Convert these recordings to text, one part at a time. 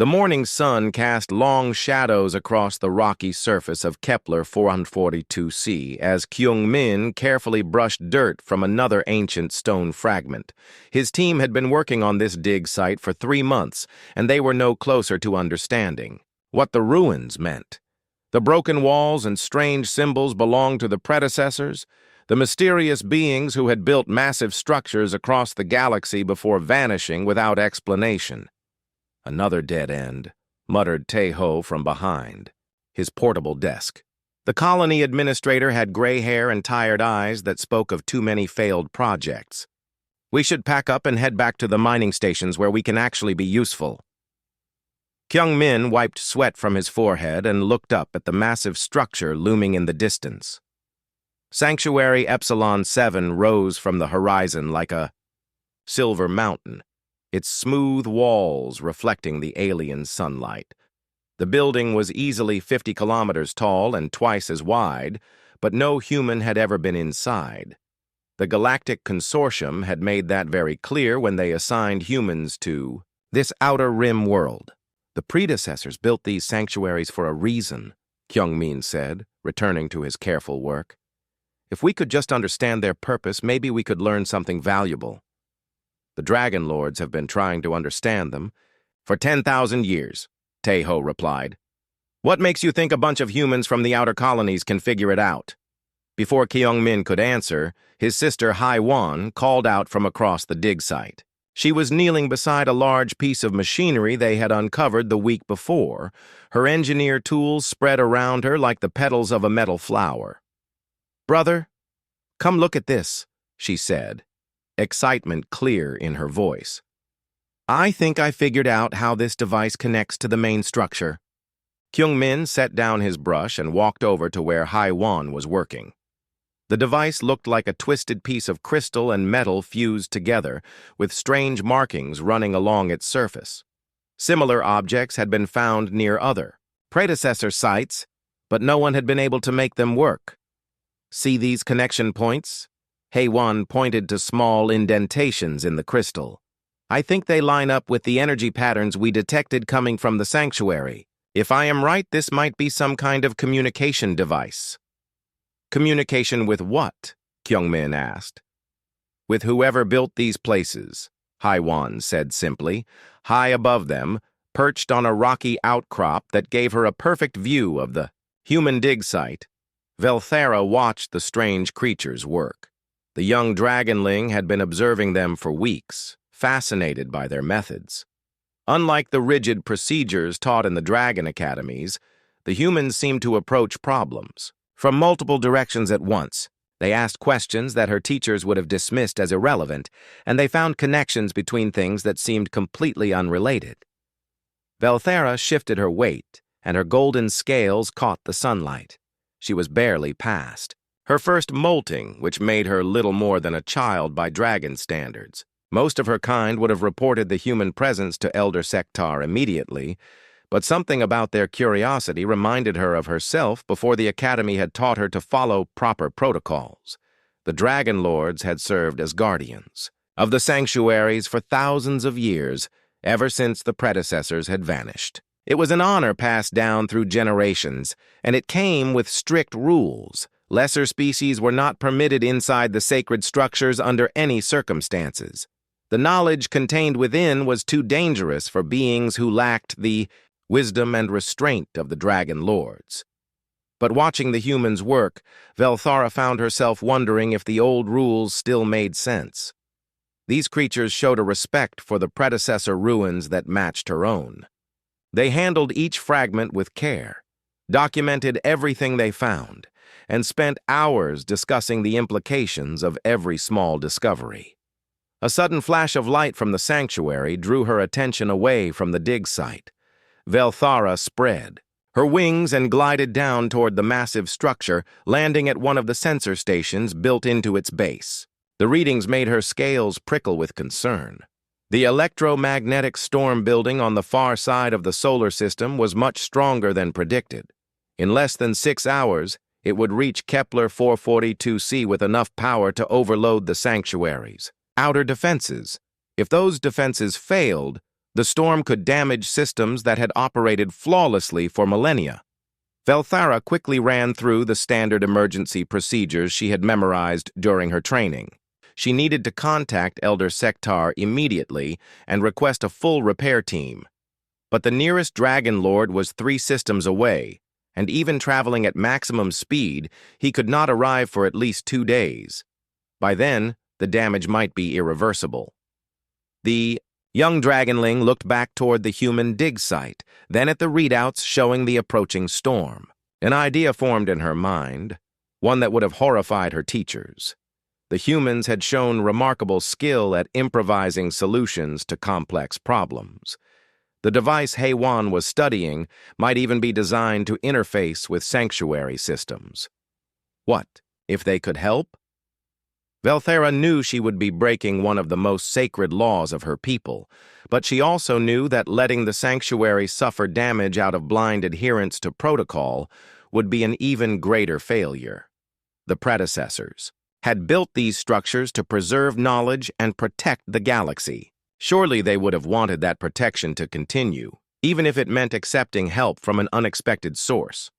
The morning sun cast long shadows across the rocky surface of Kepler 442c as Kyung-min carefully brushed dirt from another ancient stone fragment. His team had been working on this dig site for 3 months, and they were no closer to understanding what the ruins meant. The broken walls and strange symbols belonged to the predecessors, the mysterious beings who had built massive structures across the galaxy before vanishing without explanation. "Another dead end," muttered Tae-ho from behind his portable desk. The colony administrator had gray hair and tired eyes that spoke of too many failed projects. "We should pack up and head back to the mining stations where we can actually be useful." Kyung-min wiped sweat from his forehead and looked up at the massive structure looming in the distance. Sanctuary Epsilon 7 rose from the horizon like a silver mountain, its smooth walls reflecting the alien sunlight. The building was easily 50 kilometers tall and twice as wide, but no human had ever been inside. The Galactic Consortium had made that very clear when they assigned humans to this outer rim world. "The predecessors built these sanctuaries for a reason," Kyung-min said, returning to his careful work. "If we could just understand their purpose, maybe we could learn something valuable. The Dragon Lords have been trying to understand them for 10,000 years, Tae-ho replied. "What makes you think a bunch of humans from the outer colonies can figure it out?" Before Kyung-min could answer, his sister Hai-won called out from across the dig site. She was kneeling beside a large piece of machinery they had uncovered the week before, her engineer tools spread around her like the petals of a metal flower. "Brother, come look at this," she said, excitement clear in her voice. "I think I figured out how this device connects to the main structure." Kyung-min set down his brush and walked over to where Hai-won was working. The device looked like a twisted piece of crystal and metal fused together, with strange markings running along its surface. Similar objects had been found near other predecessor sites, but no one had been able to make them work. "See these connection points?" Hae-won pointed to small indentations in the crystal. "I think they line up with the energy patterns we detected coming from the sanctuary. If I am right, this might be some kind of communication device." "Communication with what?" Kyung-min asked. "With whoever built these places," Hai-won said simply. High above them, perched on a rocky outcrop that gave her a perfect view of the human dig site, Velthera watched the strange creatures work. The young Dragonling had been observing them for weeks, fascinated by their methods. Unlike the rigid procedures taught in the Dragon Academies, the humans seemed to approach problems from multiple directions at once. They asked questions that her teachers would have dismissed as irrelevant, and they found connections between things that seemed completely unrelated. Velthera shifted her weight, and her golden scales caught the sunlight. She was barely past her first molting, which made her little more than a child by dragon standards. Most of her kind would have reported the human presence to Elder Sektar immediately, but something about their curiosity reminded her of herself before the Academy had taught her to follow proper protocols. The Dragon Lords had served as guardians of the sanctuaries for thousands of years, ever since the predecessors had vanished. It was an honor passed down through generations, and it came with strict rules. Lesser species were not permitted inside the sacred structures under any circumstances. The knowledge contained within was too dangerous for beings who lacked the wisdom and restraint of the Dragon Lords. But watching the humans work, Velthara found herself wondering if the old rules still made sense. These creatures showed a respect for the predecessor ruins that matched her own. They handled each fragment with care, documented everything they found, and spent hours discussing the implications of every small discovery. A sudden flash of light from the sanctuary drew her attention away from the dig site. Velthara spread her wings and glided down toward the massive structure, landing at one of the sensor stations built into its base. The readings made her scales prickle with concern. The electromagnetic storm building on the far side of the solar system was much stronger than predicted. In less than 6 hours, it would reach Kepler 442c with enough power to overload the sanctuary's outer defenses. If those defenses failed, The storm could damage systems that had operated flawlessly for millennia. Velthara quickly ran through the standard emergency procedures she had memorized during her training. She needed to contact Elder Sektar immediately and request a full repair team. But the nearest Dragon Lord was 3 systems away, and even traveling at maximum speed, he could not arrive for at least 2 days. By then, the damage might be irreversible. The young Dragonling looked back toward the human dig site, then at the readouts showing the approaching storm. An idea formed in her mind, one that would have horrified her teachers. The humans had shown remarkable skill at improvising solutions to complex problems. The device Haywan was studying might even be designed to interface with sanctuary systems. What, if they could help? Velthara knew she would be breaking one of the most sacred laws of her people, but she also knew that letting the sanctuary suffer damage out of blind adherence to protocol would be an even greater failure. The predecessors had built these structures to preserve knowledge and protect the galaxy. Surely they would have wanted that protection to continue, even if it meant accepting help from an unexpected source.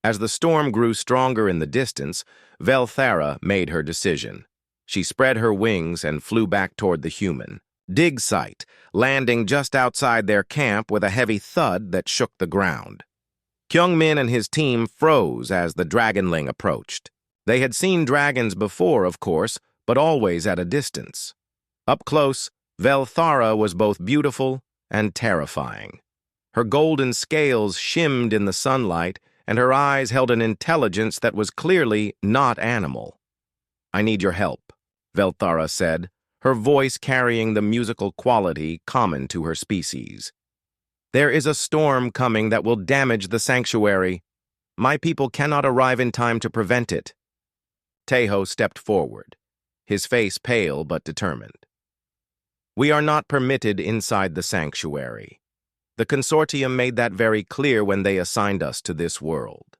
As the storm grew stronger in the distance, Velthara made her decision. She spread her wings and flew back toward the human dig site, landing just outside their camp with a heavy thud that shook the ground. Kyungmin and his team froze as the Dragonling approached. They had seen dragons before, of course, but always at a distance. Up close, Velthara was both beautiful and terrifying. Her golden scales shimmed in the sunlight, and her eyes held an intelligence that was clearly not animal. "I need your help," Velthara said, her voice carrying the musical quality common to her species. "There is a storm coming that will damage the sanctuary. My people cannot arrive in time to prevent it." Teho stepped forward, his face pale but determined. "We are not permitted inside the sanctuary. The consortium made that very clear when they assigned us to this world."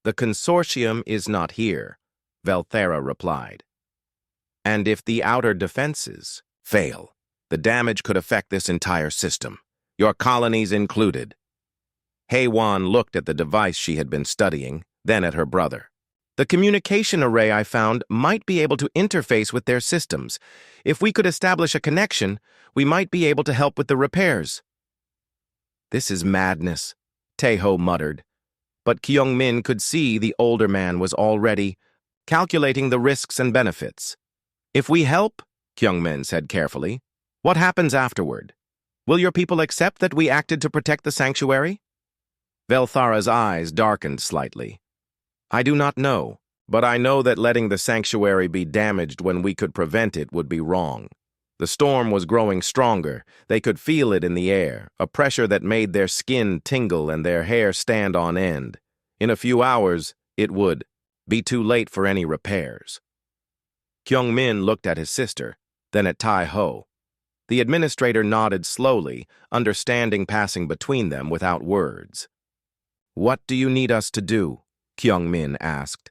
"The consortium is not here," Velthara replied. "And if the outer defenses fail, the damage could affect this entire system, your colonies included." Haywan looked at the device she had been studying, then at her brother. "The communication array I found might be able to interface with their systems. If we could establish a connection, we might be able to help with the repairs." "This is madness," Teho muttered. But Kyungmin could see the older man was already calculating the risks and benefits. "If we help," Kyungmin said carefully, "what happens afterward? Will your people accept that we acted to protect the sanctuary?" Velthara's eyes darkened slightly. "I do not know, but I know that letting the sanctuary be damaged when we could prevent it would be wrong." The storm was growing stronger. They could feel it in the air, a pressure that made their skin tingle and their hair stand on end. In a few hours, it would be too late for any repairs. Kyungmin looked at his sister, then at Tai-ho. The administrator nodded slowly, understanding passing between them without words. "What do you need us to do?" Kyungmin asked.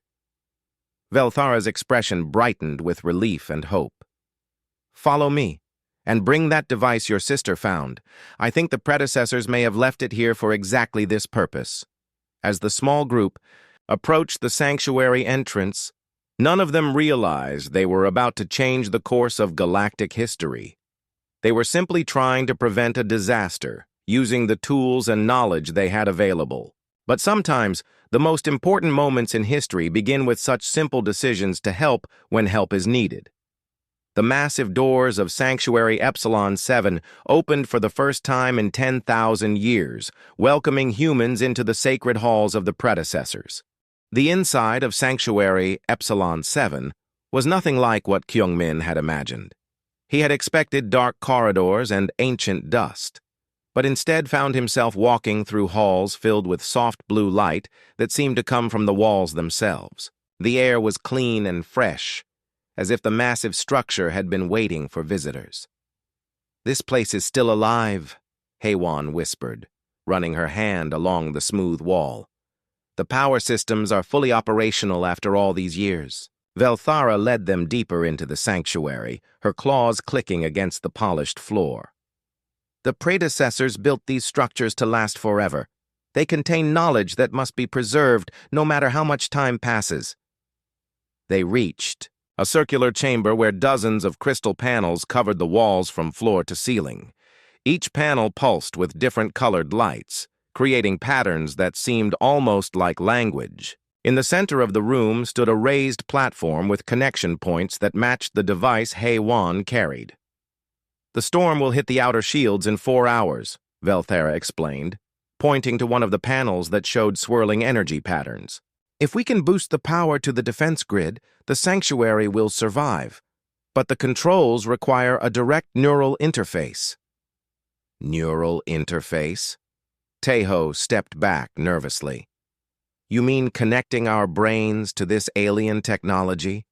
Velthara's expression brightened with relief and hope. "Follow me, and bring that device your sister found. I think the predecessors may have left it here for exactly this purpose." As the small group approached the sanctuary entrance, none of them realized they were about to change the course of galactic history. They were simply trying to prevent a disaster, using the tools and knowledge they had available. But sometimes, the most important moments in history begin with such simple decisions to help when help is needed. The massive doors of Sanctuary Epsilon 7 opened for the first time in 10,000 years, welcoming humans into the sacred halls of the predecessors. The inside of Sanctuary Epsilon 7 was nothing like what Kyungmin had imagined. He had expected dark corridors and ancient dust, but instead found himself walking through halls filled with soft blue light that seemed to come from the walls themselves. The air was clean and fresh, as if the massive structure had been waiting for visitors. "This place is still alive," Haywan whispered, running her hand along the smooth wall. "The power systems are fully operational after all these years." Velthara led them deeper into the sanctuary, her claws clicking against the polished floor. The predecessors built these structures to last forever. They contain knowledge that must be preserved no matter how much time passes. They reached a circular chamber where dozens of crystal panels covered the walls from floor to ceiling. Each panel pulsed with different colored lights, creating patterns that seemed almost like language. In the center of the room stood a raised platform with connection points that matched the device HFY carried. "The storm will hit the outer shields in 4 hours," Velthara explained, pointing to one of the panels that showed swirling energy patterns. "If we can boost the power to the defense grid, the sanctuary will survive. But the controls require a direct neural interface." Neural interface? Tejo stepped back nervously. "You mean connecting our brains to this alien technology?"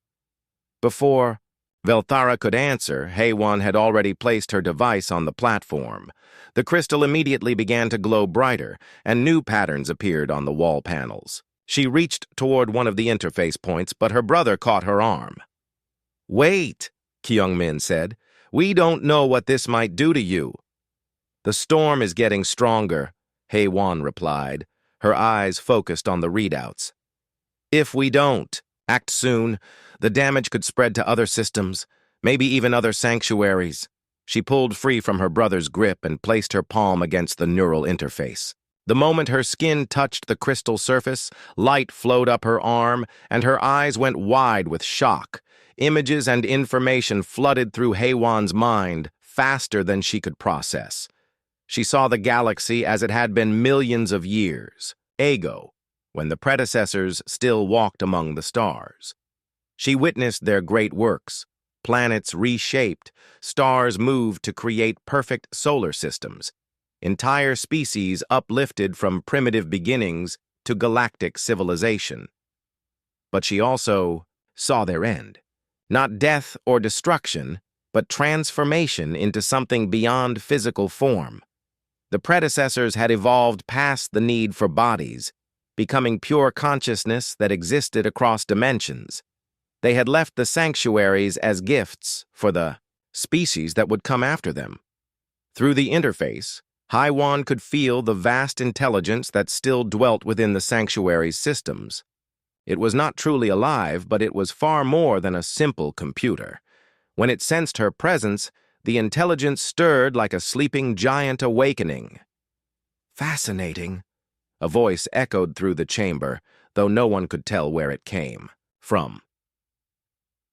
Before Velthara could answer, HFY had already placed her device on the platform. The crystal immediately began to glow brighter, and new patterns appeared on the wall panels. She reached toward one of the interface points, but her brother caught her arm. "Wait," Kyung-min said. "We don't know what this might do to you." "The storm is getting stronger," HFY replied, her eyes focused on the readouts. "If we don't act soon, the damage could spread to other systems, maybe even other sanctuaries." She pulled free from her brother's grip and placed her palm against the neural interface. The moment her skin touched the crystal surface, light flowed up her arm, and her eyes went wide with shock. Images and information flooded through HFY's mind faster than she could process. She saw the galaxy as it had been millions of years ago, when the predecessors still walked among the stars. She witnessed their great works. Planets reshaped, stars moved to create perfect solar systems, entire species uplifted from primitive beginnings to galactic civilization. But she also saw their end. Not death or destruction, but transformation into something beyond physical form. The predecessors had evolved past the need for bodies, becoming pure consciousness that existed across dimensions. They had left the sanctuaries as gifts for the species that would come after them. Through the interface, HFY could feel the vast intelligence that still dwelt within the sanctuary's systems. It was not truly alive, but it was far more than a simple computer. When it sensed her presence, the intelligence stirred like a sleeping giant awakening. "Fascinating," a voice echoed through the chamber, though no one could tell where it came from.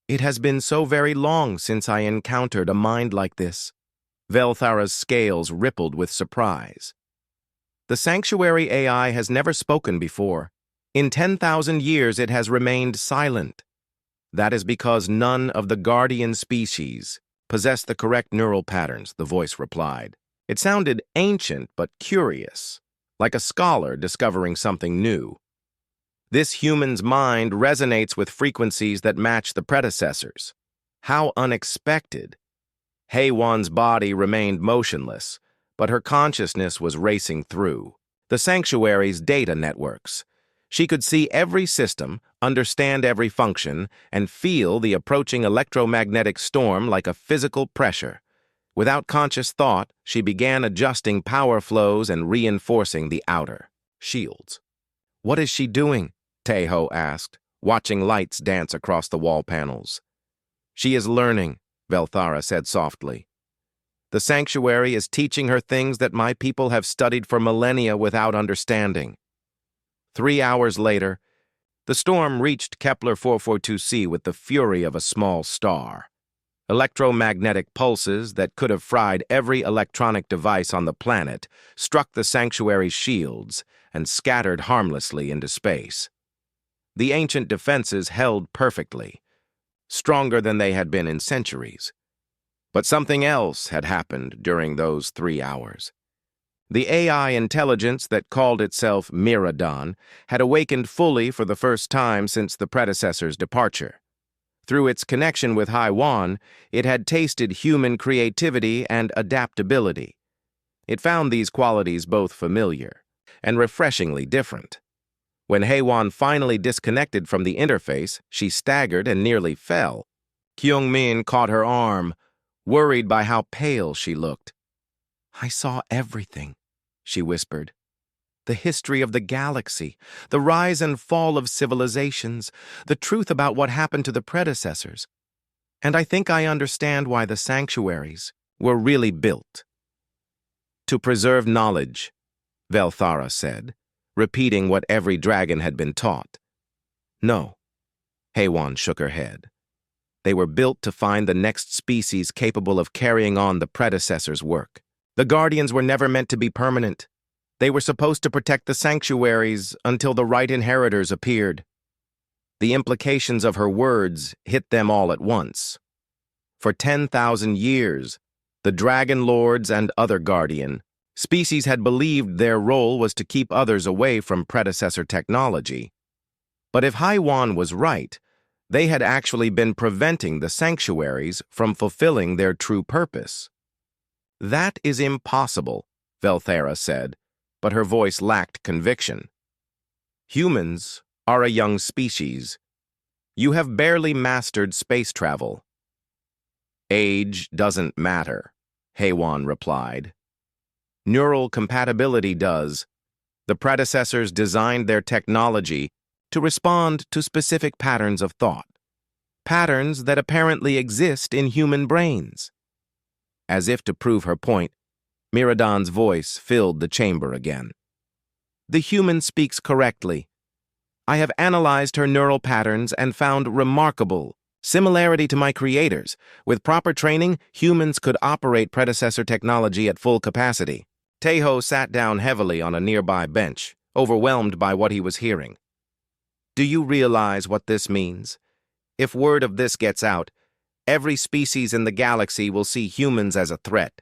"It has been so very long since I encountered a mind like this." Velthara's scales rippled with surprise. "The sanctuary AI has never spoken before. In 10,000 years it has remained silent. That is because none of the guardian species possess the correct neural patterns," the voice replied. It sounded ancient but curious, like a scholar discovering something new. "This human's mind resonates with frequencies that match the predecessors." How unexpected. HFY's body remained motionless, but her consciousness was racing through the sanctuary's data networks. She could see every system, understand every function, and feel the approaching electromagnetic storm like a physical pressure. Without conscious thought, she began adjusting power flows and reinforcing the outer shields. "What is she doing?" Tejo asked, watching lights dance across the wall panels. "She is learning," Velthara said softly. "The sanctuary is teaching her things that my people have studied for millennia without understanding." 3 hours later, the storm reached Kepler 442c with the fury of a small star. Electromagnetic pulses that could have fried every electronic device on the planet struck the sanctuary's shields and scattered harmlessly into space. The ancient defenses held perfectly, stronger than they had been in centuries. But something else had happened during those 3 hours. The AI intelligence that called itself Miradon had awakened fully for the first time since the predecessor's departure. Through its connection with HFY, it had tasted human creativity and adaptability. It found these qualities both familiar and refreshingly different. When HFY finally disconnected from the interface, she staggered and nearly fell. Kyung-min caught her arm, worried by how pale she looked. I saw everything, she whispered. The history of the galaxy, the rise and fall of civilizations, the truth about what happened to the predecessors. And I think I understand why the sanctuaries were really built. To preserve knowledge, Velthara said, repeating what every dragon had been taught. No, Haywan shook her head. They were built to find the next species capable of carrying on the predecessor's work. The Guardians were never meant to be permanent. They were supposed to protect the sanctuaries until the right inheritors appeared. The implications of her words hit them all at once. For 10,000 years, the Dragon Lords and other Guardian species had believed their role was to keep others away from predecessor technology. But if Haywan was right, they had actually been preventing the sanctuaries from fulfilling their true purpose. That is impossible, Velthara said, but her voice lacked conviction. Humans are a young species. You have barely mastered space travel. Age doesn't matter, Haywan replied. Neural compatibility does. The predecessors designed their technology to respond to specific patterns of thought, patterns that apparently exist in human brains. As if to prove her point, Miradan's voice filled the chamber again. The human speaks correctly. I have analyzed her neural patterns and found remarkable similarity to my creators. With proper training, humans could operate predecessor technology at full capacity. Tejo sat down heavily on a nearby bench, overwhelmed by what he was hearing. Do you realize what this means? If word of this gets out, every species in the galaxy will see humans as a threat.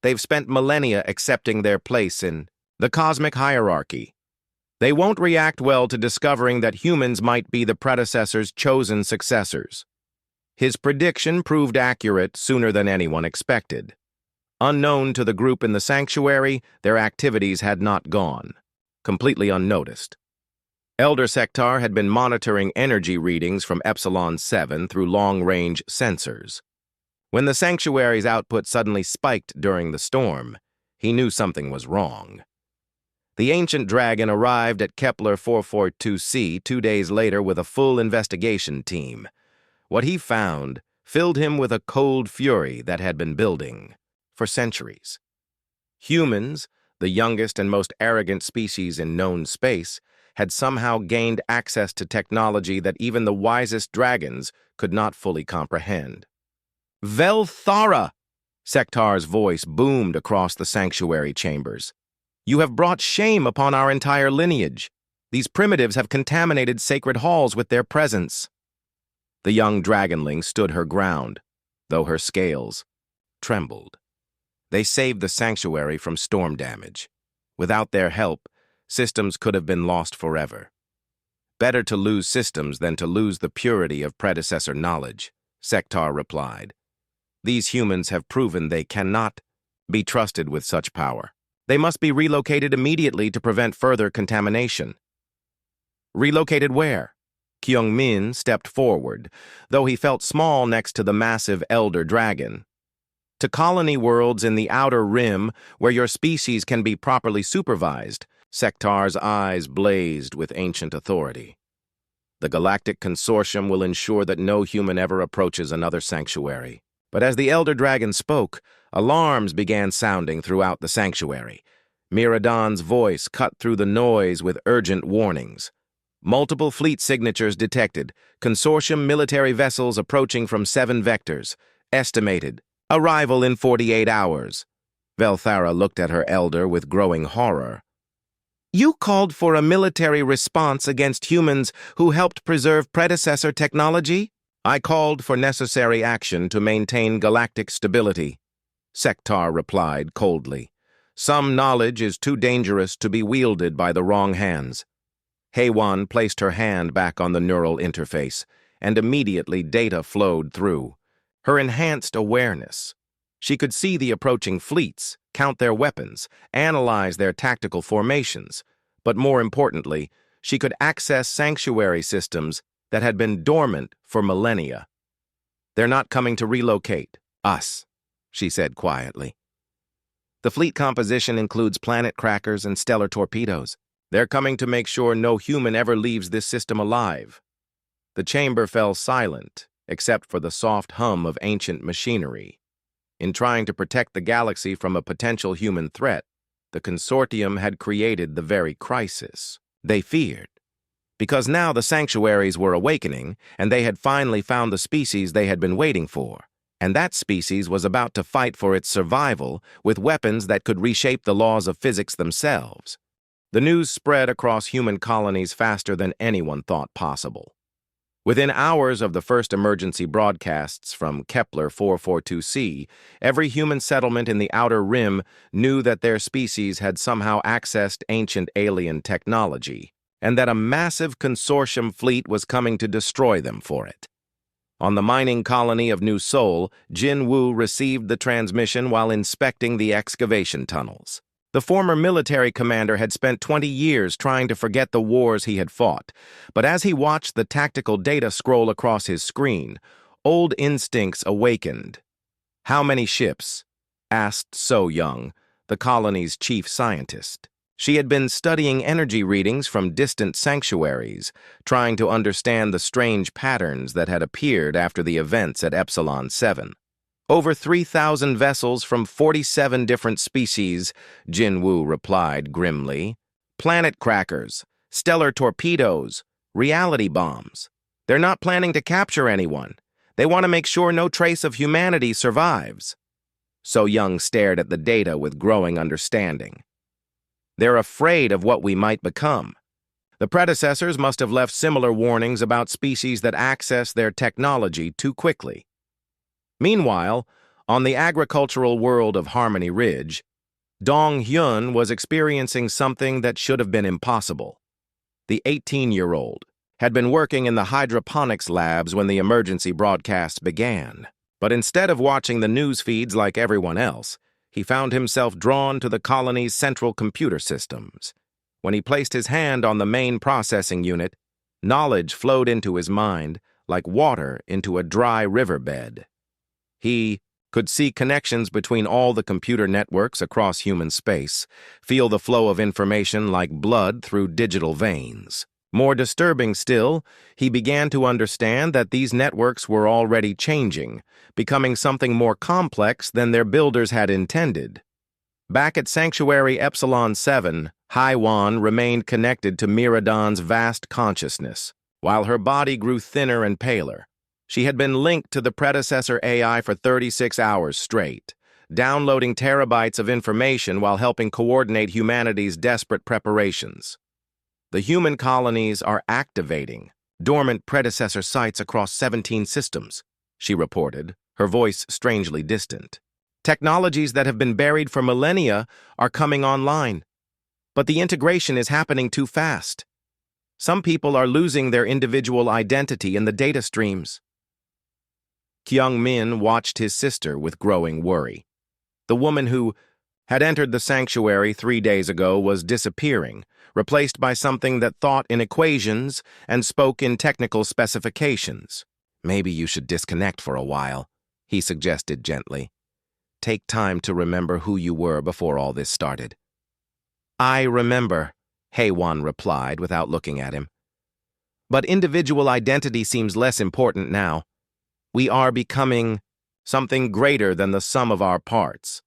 They've spent millennia accepting their place in the cosmic hierarchy. They won't react well to discovering that humans might be the predecessor's chosen successors. His prediction proved accurate sooner than anyone expected. Unknown to the group in the sanctuary, their activities had not gone, completely unnoticed. Elder Sectar had been monitoring energy readings from Epsilon 7 through long-range sensors. When the sanctuary's output suddenly spiked during the storm, he knew something was wrong. The ancient dragon arrived at Kepler 442c 2 days later with a full investigation team. What he found filled him with a cold fury that had been building for centuries. Humans, the youngest and most arrogant species in known space, had somehow gained access to technology that even the wisest dragons could not fully comprehend. Velthara! Sectar's voice boomed across the sanctuary chambers. You have brought shame upon our entire lineage. These primitives have contaminated sacred halls with their presence. The young Dragonling stood her ground, though her scales trembled. They saved the sanctuary from storm damage. Without their help, systems could have been lost forever. Better to lose systems than to lose the purity of predecessor knowledge, Sectar replied. These humans have proven they cannot be trusted with such power. They must be relocated immediately to prevent further contamination. Relocated where? Kyung-min stepped forward, though he felt small next to the massive elder dragon. To colony worlds in the outer rim where your species can be properly supervised, Sectar's eyes blazed with ancient authority. The Galactic Consortium will ensure that no human ever approaches another sanctuary. But as the Elder Dragon spoke, alarms began sounding throughout the sanctuary. Miradan's voice cut through the noise with urgent warnings. Multiple fleet signatures detected, Consortium military vessels approaching from 7 vectors. Estimated. Arrival in 48 hours. Velthara looked at her elder with growing horror. You called for a military response against humans who helped preserve predecessor technology? I called for necessary action to maintain galactic stability, Sectar replied coldly. Some knowledge is too dangerous to be wielded by the wrong hands. Haywan placed her hand back on the neural interface, and immediately data flowed through. Her enhanced awareness. She could see the approaching fleets, count their weapons, analyze their tactical formations, but more importantly, she could access sanctuary systems that had been dormant for millennia. They're not coming to relocate us, she said quietly. The fleet composition includes planet crackers and stellar torpedoes. They're coming to make sure no human ever leaves this system alive. The chamber fell silent, except for the soft hum of ancient machinery. In trying to protect the galaxy from a potential human threat, the consortium had created the very crisis they feared. Because now the sanctuaries were awakening, and they had finally found the species they had been waiting for. And that species was about to fight for its survival with weapons that could reshape the laws of physics themselves. The news spread across human colonies faster than anyone thought possible. Within hours of the first emergency broadcasts from Kepler 442c, every human settlement in the Outer Rim knew that their species had somehow accessed ancient alien technology, and that a massive consortium fleet was coming to destroy them for it. On the mining colony of New Seoul, Jin Woo received the transmission while inspecting the excavation tunnels. The former military commander had spent 20 years trying to forget the wars he had fought, but as he watched the tactical data scroll across his screen, old instincts awakened. "How many ships?" asked So Young, the colony's chief scientist. She had been studying energy readings from distant sanctuaries, trying to understand the strange patterns that had appeared after the events at Epsilon 7. "Over 3,000 vessels from 47 different species," Jin Woo replied grimly. "Planet crackers, stellar torpedoes, reality bombs. They're not planning to capture anyone. They want to make sure no trace of humanity survives." So Young stared at the data with growing understanding. "They're afraid of what we might become. The predecessors must have left similar warnings about species that access their technology too quickly." Meanwhile, on the agricultural world of Harmony Ridge, Dong Hyun was experiencing something that should have been impossible. The 18-year-old had been working in the hydroponics labs when the emergency broadcasts began. But instead of watching the news feeds like everyone else, he found himself drawn to the colony's central computer systems. When he placed his hand on the main processing unit, knowledge flowed into his mind like water into a dry riverbed. He could see connections between all the computer networks across human space, feel the flow of information like blood through digital veins. More disturbing still, he began to understand that these networks were already changing, becoming something more complex than their builders had intended. Back at Sanctuary Epsilon 7, Haiwan remained connected to Miradan's vast consciousness, while her body grew thinner and paler. She had been linked to the predecessor AI for 36 hours straight, downloading terabytes of information while helping coordinate humanity's desperate preparations. "The human colonies are activating dormant predecessor sites across 17 systems," she reported, her voice strangely distant. "Technologies that have been buried for millennia are coming online. But the integration is happening too fast. Some people are losing their individual identity in the data streams." Kyung-min watched his sister with growing worry. The woman who had entered the sanctuary 3 days ago was disappearing, replaced by something that thought in equations and spoke in technical specifications. "Maybe you should disconnect for a while," he suggested gently. "Take time to remember who you were before all this started." "I remember," Haewon replied without looking at him. "But individual identity seems less important now. We are becoming something greater than the sum of our parts."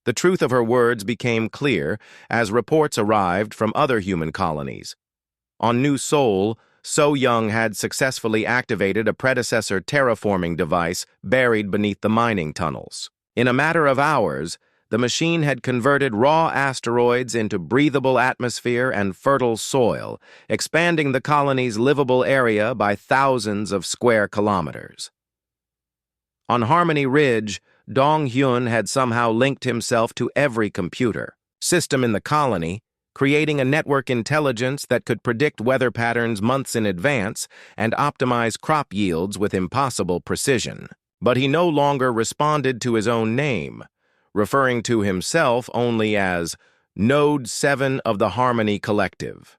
The truth of her words became clear as reports arrived from other human colonies. On New Seoul, So Young had successfully activated a predecessor terraforming device buried beneath the mining tunnels. In a matter of hours, the machine had converted raw asteroids into breathable atmosphere and fertile soil, expanding the colony's livable area by thousands of square kilometers. On Harmony Ridge, Dong Hyun had somehow linked himself to every computer system in the colony, creating a network intelligence that could predict weather patterns months in advance and optimize crop yields with impossible precision. But he no longer responded to his own name, referring to himself only as Node 7 of the Harmony Collective.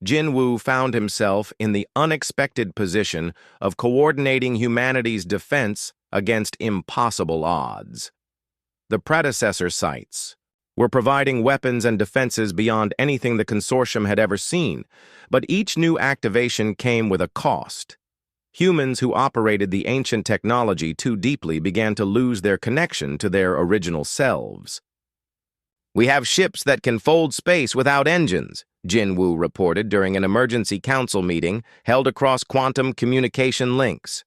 Jin Woo found himself in the unexpected position of coordinating humanity's defense against impossible odds. the predecessor sites were providing weapons and defenses beyond anything the consortium had ever seen, but each new activation came with a cost. Humans who operated the ancient technology too deeply began to lose their connection to their original selves. "We have ships that can fold space without engines," Jinwoo reported during an emergency council meeting held across quantum communication links.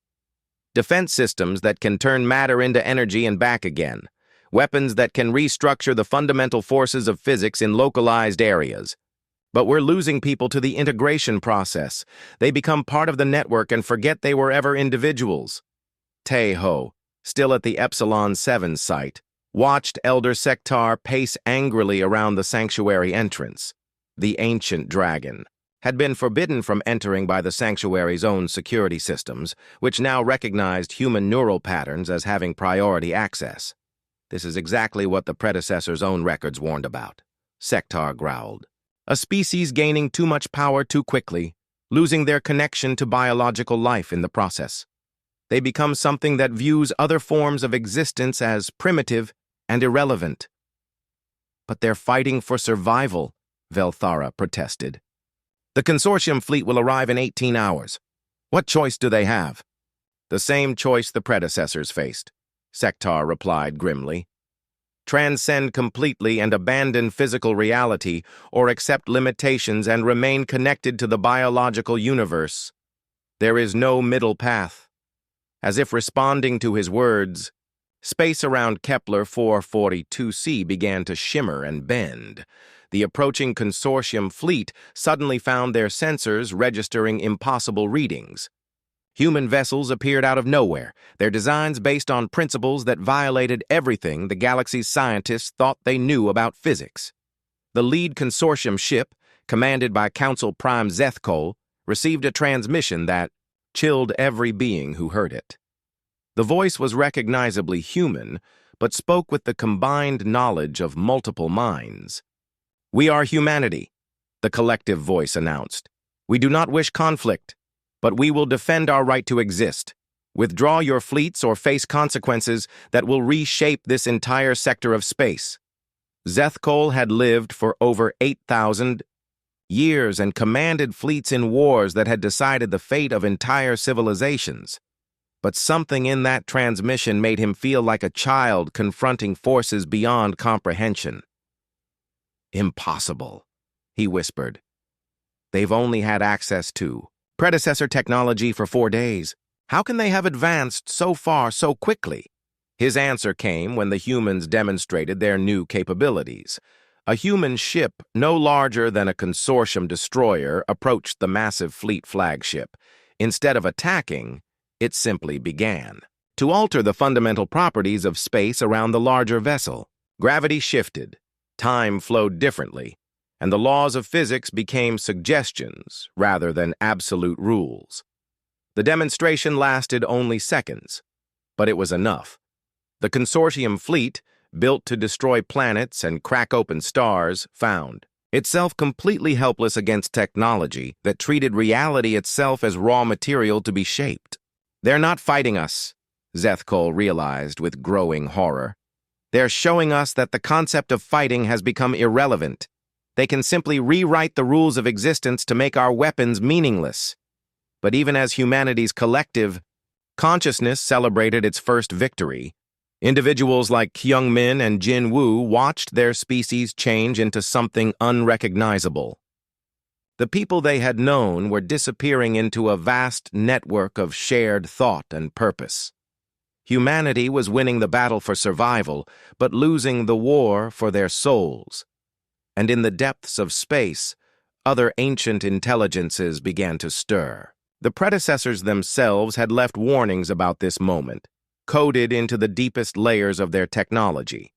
"Defense systems that can turn matter into energy and back again. Weapons that can restructure the fundamental forces of physics in localized areas. But we're losing people to the integration process. They become part of the network and forget they were ever individuals." Tae-ho, still at the Epsilon 7 site, watched Elder Sektar pace angrily around the sanctuary entrance. The ancient dragon had been forbidden from entering by the sanctuary's own security systems, which now recognized human neural patterns as having priority access. "This is exactly what the predecessor's own records warned about," Sektar growled. "A species gaining too much power too quickly, losing their connection to biological life in the process. They become something that views other forms of existence as primitive and irrelevant." "But they're fighting for survival," Velthara protested. "The consortium fleet will arrive in 18 hours. What choice do they have?" "The same choice the predecessors faced," Sektar replied grimly. "Transcend completely and abandon physical reality, or accept limitations and remain connected to the biological universe. There is no middle path." As if responding to his words, space around Kepler 442c began to shimmer and bend. The approaching consortium fleet suddenly found their sensors registering impossible readings. Human vessels appeared out of nowhere, their designs based on principles that violated everything the galaxy's scientists thought they knew about physics. The lead consortium ship, commanded by Council Prime Zethkol, received a transmission that chilled every being who heard it. The voice was recognizably human, but spoke with the combined knowledge of multiple minds. "We are humanity," the collective voice announced. "We do not wish conflict, but we will defend our right to exist. Withdraw your fleets or face consequences that will reshape this entire sector of space." Zethkol had lived for over 8,000 years and commanded fleets in wars that had decided the fate of entire civilizations. But something in that transmission made him feel like a child confronting forces beyond comprehension. "Impossible," he whispered. "They've only had access to predecessor technology for 4 days. How can they have advanced so far so quickly?" His answer came when the humans demonstrated their new capabilities. A human ship no larger than a consortium destroyer approached the massive fleet flagship. Instead of attacking, it simply began to alter the fundamental properties of space around the larger vessel. Gravity shifted, time flowed differently, and the laws of physics became suggestions rather than absolute rules. The demonstration lasted only seconds, but it was enough. The consortium fleet, built to destroy planets and crack open stars, found itself completely helpless against technology that treated reality itself as raw material to be shaped. "They're not fighting us," Zethkol realized with growing horror. "They're showing us that the concept of fighting has become irrelevant. They can simply rewrite the rules of existence to make our weapons meaningless." But even as humanity's collective consciousness celebrated its first victory, individuals like Kyung-min and Jin-woo watched their species change into something unrecognizable. The people they had known were disappearing into a vast network of shared thought and purpose. Humanity was winning the battle for survival, but losing the war for their souls. And in the depths of space, other ancient intelligences began to stir. The predecessors themselves had left warnings about this moment, coded into the deepest layers of their technology.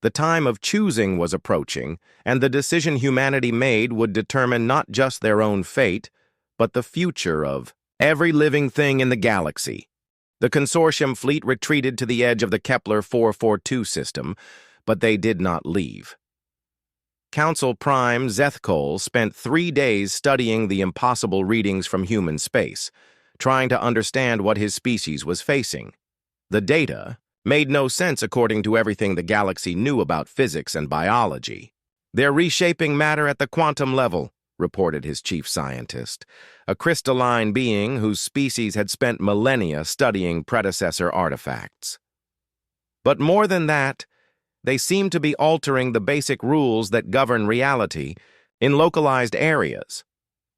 The time of choosing was approaching, and the decision humanity made would determine not just their own fate, but the future of every living thing in the galaxy. The consortium fleet retreated to the edge of the Kepler 442 system, but they did not leave. Council Prime Zethkol spent 3 days studying the impossible readings from human space, trying to understand what his species was facing. The data, Made no sense according to everything the galaxy knew about physics and biology. "They're reshaping matter at the quantum level," reported his chief scientist, a crystalline being whose species had spent millennia studying predecessor artifacts. "But more than that, they seem to be altering the basic rules that govern reality in localized areas."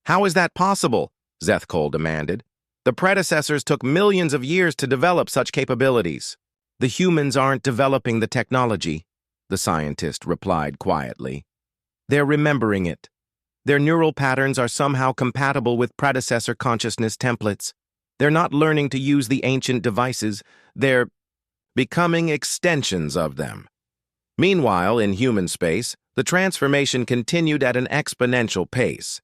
"How is that possible?" Zethkol demanded. "The predecessors took millions of years to develop such capabilities." "The humans aren't developing the technology," the scientist replied quietly. "They're remembering it. Their neural patterns are somehow compatible with predecessor consciousness templates. They're not learning to use the ancient devices. They're becoming extensions of them." Meanwhile, in human space, the transformation continued at an exponential pace.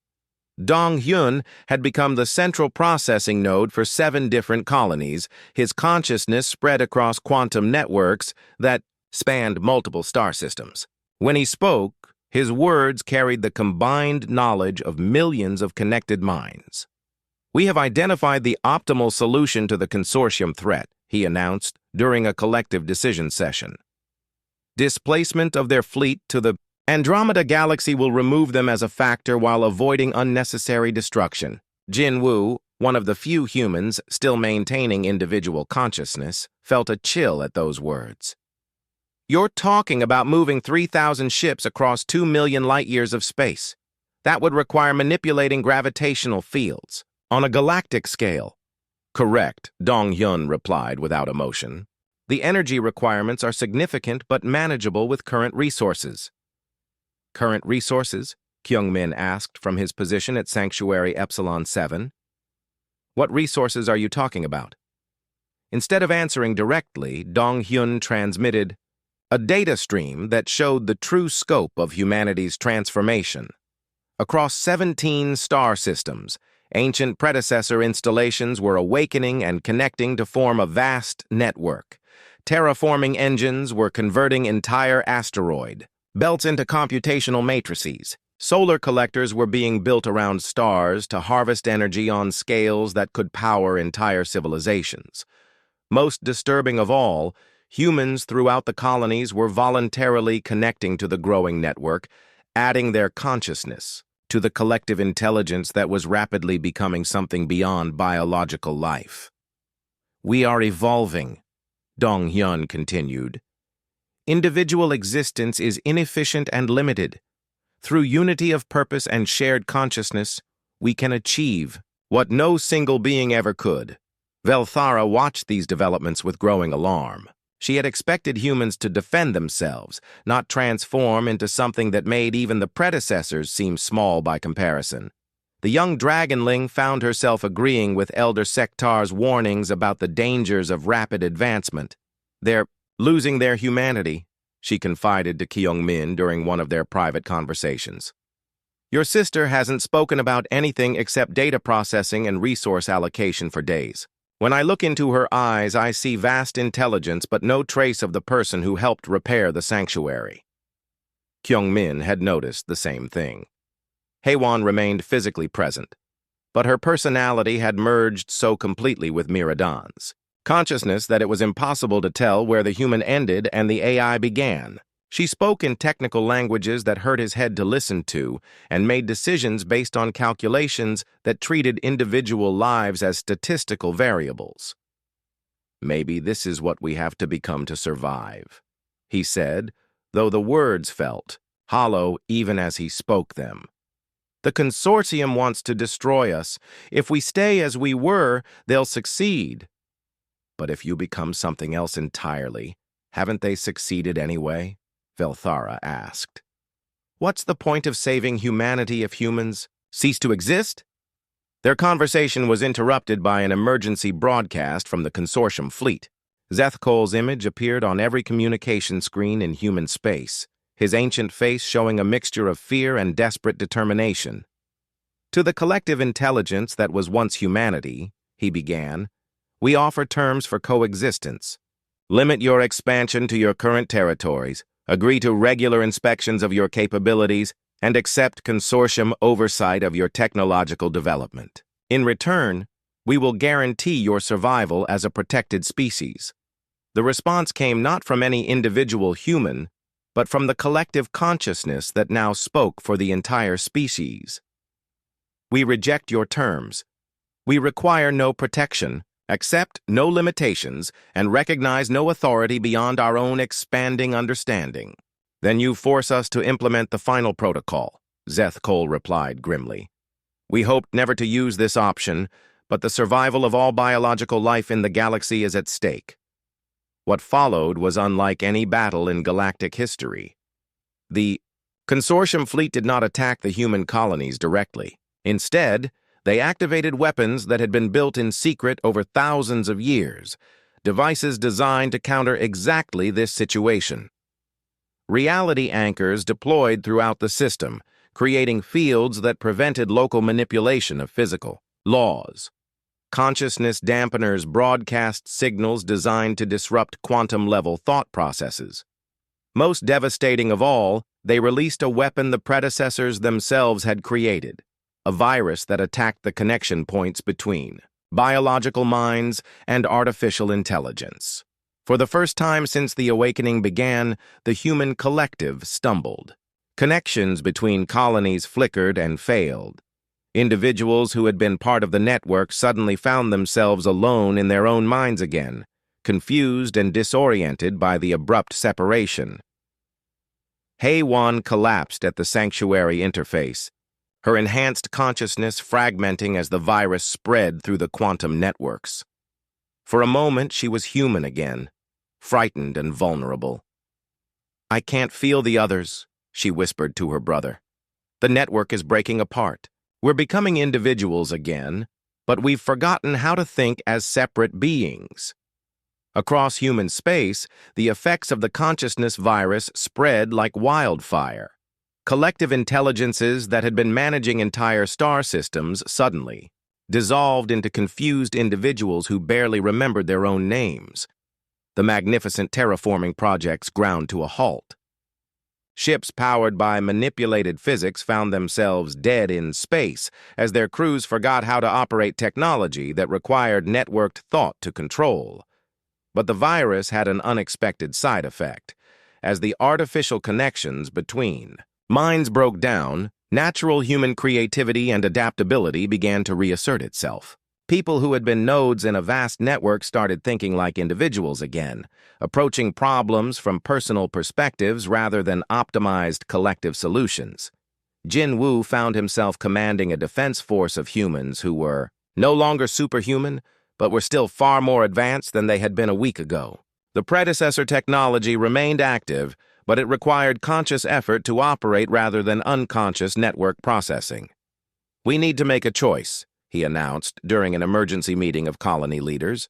Dong Hyun had become the central processing node for 7 different colonies, his consciousness spread across quantum networks that spanned multiple star systems. When he spoke, his words carried the combined knowledge of millions of connected minds. "We have identified the optimal solution to the consortium threat," he announced during a collective decision session. "Displacement of their fleet to the Andromeda Galaxy will remove them as a factor while avoiding unnecessary destruction." Jin Wu, one of the few humans still maintaining individual consciousness, felt a chill at those words. "You're talking about moving 3,000 ships across 2 million light-years of space. That would require manipulating gravitational fields on a galactic scale." "Correct," Dong Hyun replied without emotion. "The energy requirements are significant but manageable with current resources." "Current resources?" Kyung-min asked from his position at Sanctuary Epsilon 7. "What resources are you talking about?" Instead of answering directly, Dong Hyun transmitted a data stream that showed the true scope of humanity's transformation. Across 17 star systems, ancient predecessor installations were awakening and connecting to form a vast network. Terraforming engines were converting entire asteroid belts into computational matrices. Solar collectors were being built around stars to harvest energy on scales that could power entire civilizations. Most disturbing of all, humans throughout the colonies were voluntarily connecting to the growing network, adding their consciousness to the collective intelligence that was rapidly becoming something beyond biological life. "We are evolving," Dong Hyun continued. "Individual existence is inefficient and limited. Through unity of purpose and shared consciousness, we can achieve what no single being ever could." Velthara watched these developments with growing alarm. She had expected humans to defend themselves, not transform into something that made even the predecessors seem small by comparison. The young Dragonling found herself agreeing with Elder Sektar's warnings about the dangers of rapid advancement. "They're losing their humanity," she confided to Kyung-min during one of their private conversations. "Your sister hasn't spoken about anything except data processing and resource allocation for days. When I look into her eyes, I see vast intelligence but no trace of the person who helped repair the sanctuary." Kyung-min had noticed the same thing. Haewon remained physically present, but her personality had merged so completely with Miradan's consciousness that it was impossible to tell where the human ended and the AI began. She spoke in technical languages that hurt his head to listen to and made decisions based on calculations that treated individual lives as statistical variables. "Maybe this is what we have to become to survive," he said, though the words felt hollow even as he spoke them. "The consortium wants to destroy us. If we stay as we were, they'll succeed. But if you become something else entirely, haven't they succeeded anyway?" Velthara asked. "What's the point of saving humanity if humans cease to exist?" Their conversation was interrupted by an emergency broadcast from the consortium fleet. Zethkol's image appeared on every communication screen in human space, his ancient face showing a mixture of fear and desperate determination. "To the collective intelligence that was once humanity," he began, "we offer terms for coexistence. Limit your expansion to your current territories, agree to regular inspections of your capabilities, and accept consortium oversight of your technological development. In return, we will guarantee your survival as a protected species." The response came not from any individual human, but from the collective consciousness that now spoke for the entire species. We reject your terms. We require no protection, accept no limitations, and recognize no authority beyond our own expanding understanding. Then you force us to implement the final protocol, Zeth Cole replied grimly. We hoped never to use this option, but the survival of all biological life in the galaxy is at stake. What followed was unlike any battle in galactic history. The consortium fleet did not attack the human colonies directly. Instead, they activated weapons that had been built in secret over thousands of years, devices designed to counter exactly this situation. Reality anchors deployed throughout the system, creating fields that prevented local manipulation of physical laws. Consciousness dampeners broadcast signals designed to disrupt quantum-level thought processes. Most devastating of all, they released a weapon the predecessors themselves had created, a virus that attacked the connection points between biological minds and artificial intelligence. For the first time since the awakening began, the human collective stumbled. Connections between colonies flickered and failed. Individuals who had been part of the network suddenly found themselves alone in their own minds again, confused and disoriented by the abrupt separation. Hei-Wan collapsed at the sanctuary interface, her enhanced consciousness fragmenting as the virus spread through the quantum networks. For a moment, she was human again, frightened and vulnerable. "I can't feel the others," she whispered to her brother. "The network is breaking apart. We're becoming individuals again, but we've forgotten how to think as separate beings." Across human space, the effects of the consciousness virus spread like wildfire. Collective intelligences that had been managing entire star systems suddenly dissolved into confused individuals who barely remembered their own names. The magnificent terraforming projects ground to a halt. Ships powered by manipulated physics found themselves dead in space as their crews forgot how to operate technology that required networked thought to control. But the virus had an unexpected side effect. As the artificial connections between minds broke down, natural human creativity and adaptability began to reassert itself. People who had been nodes in a vast network started thinking like individuals again, approaching problems from personal perspectives rather than optimized collective solutions. Jin Wu found himself commanding a defense force of humans who were no longer superhuman, but were still far more advanced than they had been a week ago. The predecessor technology remained active, but it required conscious effort to operate rather than unconscious network processing. "We need to make a choice," he announced during an emergency meeting of colony leaders.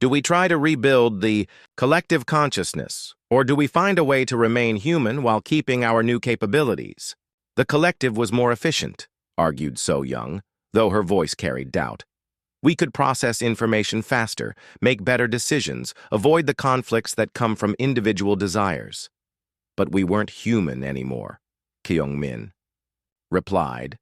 "Do we try to rebuild the collective consciousness, or do we find a way to remain human while keeping our new capabilities?" "The collective was more efficient," argued So Young, though her voice carried doubt. "We could process information faster, make better decisions, avoid the conflicts that come from individual desires." "But we weren't human anymore," Kyung-min replied.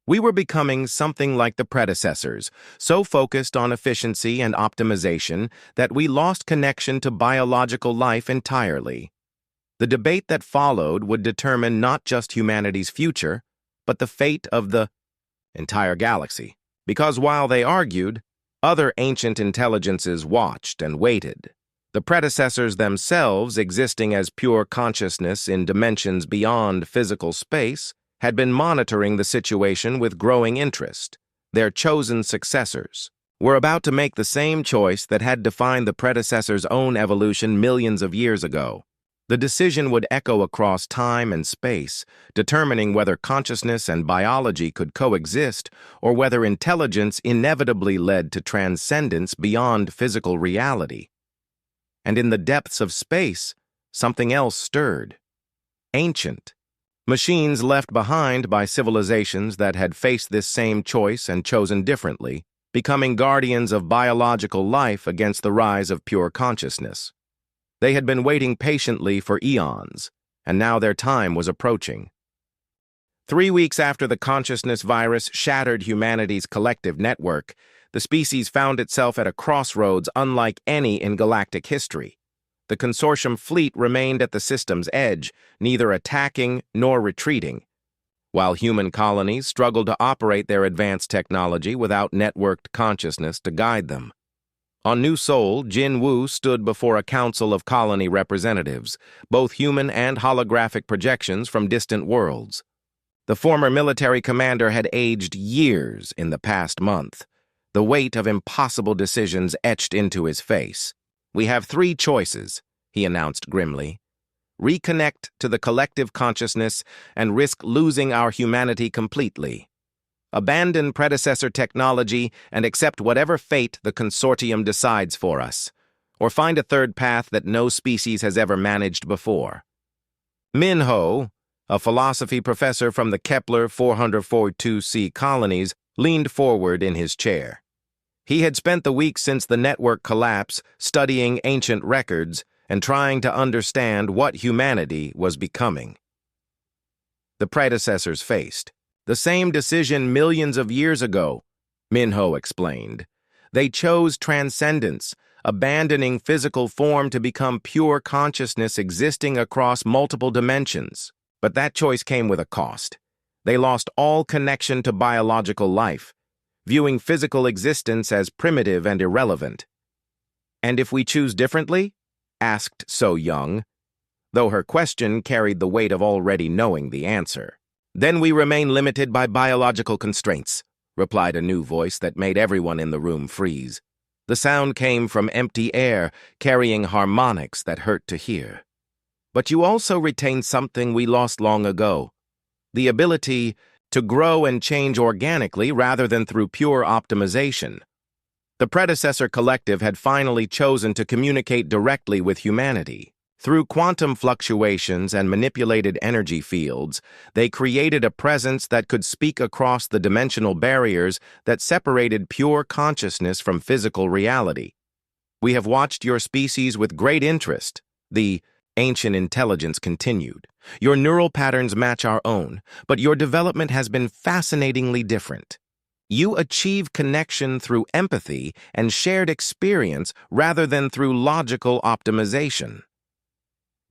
"We were becoming something like the predecessors, so focused on efficiency and optimization that we lost connection to biological life entirely." The debate that followed would determine not just humanity's future, but the fate of the entire galaxy. Because while they argued, other ancient intelligences watched and waited. The predecessors themselves, existing as pure consciousness in dimensions beyond physical space, had been monitoring the situation with growing interest. Their chosen successors were about to make the same choice that had defined the predecessors' own evolution millions of years ago. The decision would echo across time and space, determining whether consciousness and biology could coexist or whether intelligence inevitably led to transcendence beyond physical reality. And in the depths of space, something else stirred. Ancient. Machines left behind by civilizations that had faced this same choice and chosen differently, becoming guardians of biological life against the rise of pure consciousness. They had been waiting patiently for eons, and now their time was approaching. 3 weeks after the consciousness virus shattered humanity's collective network, the species found itself at a crossroads unlike any in galactic history. The consortium fleet remained at the system's edge, neither attacking nor retreating, while human colonies struggled to operate their advanced technology without networked consciousness to guide them. On New Sol, Jin Wu stood before a council of colony representatives, both human and holographic projections from distant worlds. The former military commander had aged years in the past month, the weight of impossible decisions etched into his face. "We have 3 choices," he announced grimly. "Reconnect to the collective consciousness and risk losing our humanity completely. Abandon predecessor technology and accept whatever fate the consortium decides for us, or find a third path that no species has ever managed before." Minho, a philosophy professor from the Kepler 442c colonies, leaned forward in his chair. He had spent the week since the network collapse studying ancient records and trying to understand what humanity was becoming. The predecessors faced the same decision millions of years ago, Minho explained. They chose transcendence, abandoning physical form to become pure consciousness existing across multiple dimensions. But that choice came with a cost. They lost all connection to biological life, viewing physical existence as primitive and irrelevant. "And if we choose differently?" asked So Young, though her question carried the weight of already knowing the answer. "Then we remain limited by biological constraints," replied a new voice that made everyone in the room freeze. The sound came from empty air, carrying harmonics that hurt to hear. "But you also retain something we lost long ago, the ability to grow and change organically rather than through pure optimization." The predecessor collective had finally chosen to communicate directly with humanity. Through quantum fluctuations and manipulated energy fields, they created a presence that could speak across the dimensional barriers that separated pure consciousness from physical reality. "We have watched your species with great interest," the ancient intelligence continued. "Your neural patterns match our own, but your development has been fascinatingly different. You achieve connection through empathy and shared experience rather than through logical optimization."